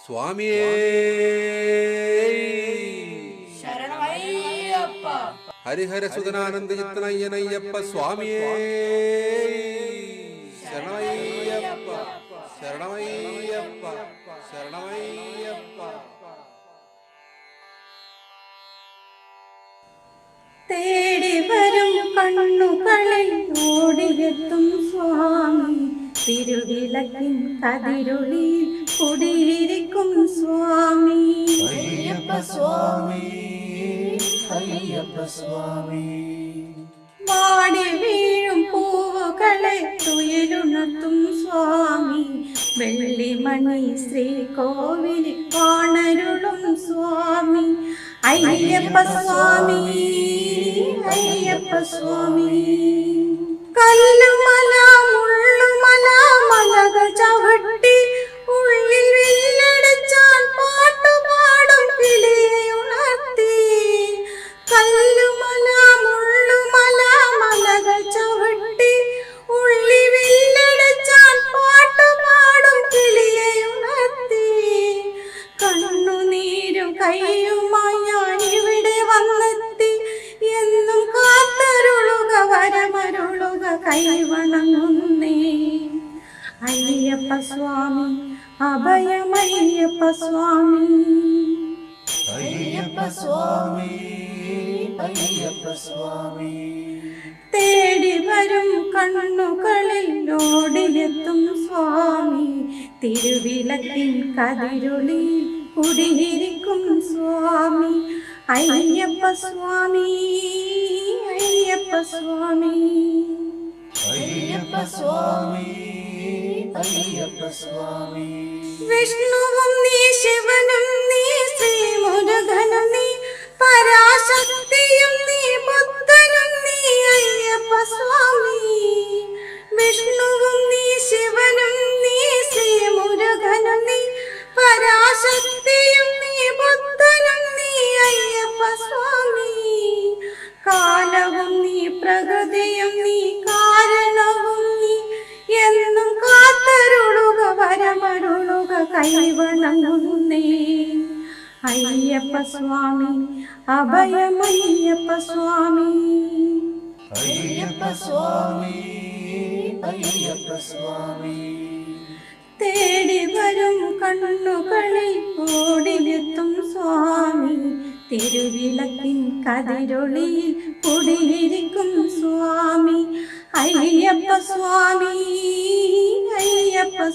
സ്വാമിയേ ശരണമയ്യപ്പ. ഹരിഹരസുതനാനന്ദചിത്തനയ്യനയ്യപ്പ സ്വാമിയേ ശരണമയ്യപ്പ ശരണമയ്യപ്പ ശരണമയ്യപ്പ. തേടി വരും കണ്ണുകളിൽ ഓടിയെത്തും സ്വാമി, തിരുവിളക്കിൻ കതിരൊളിയിൽ കുടിയിരിക്കും സ്വാമി. അയ്യപ്പ സ്വാമി, അയ്യപ്പ സ്വാമി. വാടി വീഴും പൂവുകളെ തുയിലുണർത്തും സ്വാമി, വെള്ളിമണി ശ്രീകോവിലിൽ കാണരുളും സ്വാമി. അയ്യപ്പ സ്വാമി, അയ്യപ്പ സ്വാമി. കല്ലുമല മുള്ളുമല മലകൾ ചവിട്ടി ഉള്ളിൽ വില്ലടിച്ചാൽ പാട്ടുപാടും കിളിയെ ഉണർത്തി. കല്ലുമല മുള്ളുമല മലകൾ ചവിട്ടി ഉള്ളിൽ വില്ലടിച്ചാൽ പാട്ടുപാടും കിളിയെ ഉണർത്തി. കണ്ണുനീരും കയ്യുമായി ഞാൻ ഇവിടെ വന്നെത്തി, എന്നും കാത്തരുളുക വരമരുളുക കൈവണങ്ങുന്നേ. അയ്യപ്പ സ്വാമി, അഭയമയ്യപ്പ സ്വാമി. അയ്യപ്പ സ്വാമി, അയ്യപ്പ സ്വാമി. തേടി വരും കണ്ണുകളിൽ ഓടിയെത്തും സ്വാമി, തിരുവിളക്കിൻ കതിരൊളിയിൽ കുടിയിരിക്കും സ്വാമി. അയ്യപ്പ സ്വാമി, അയ്യപ്പ സ്വാമി. അയ്യപ്പ സ്വാമി, അയ്യപ്പ സ്വാമി. വിഷ്ണുവും നീ, ശിവനും നീ, ശ്രീമുരുകനും നീ, പരാശക്തിയും നീ, ബുദ്ധനും നീ. അയ്യപ്പ സ്വാമി. വിഷ്ണുവും നീ, ശിവനും നീ, ശ്രീമുരുകനും നീ, പരാശക്തിയും നീ, ബുദ്ധനും നീ. അയ്യപ്പ സ്വാമി. കാലവും നീ, പ്രകൃതിയും നീ, കാരണവും നീ, എന്നും കാത്തരുളുക വരമരുളുക കൈവണങ്ങുന്നേ. അയ്യപ്പ സ്വാമി, അഭയമയ്യപ്പ സ്വാമി. അയ്യപ്പ സ്വാമി, അയ്യപ്പ സ്വാമി. തേടി വരും കണ്ണുകളിൽ ഓടിയെത്തും സ്വാമി, തിരുവിളക്കിൻ കതിരൊളിയിൽ കുടിയിരിക്കും സ്വാമി. അയ്യപ്പ സ്വാമി, അയ്യപ്പ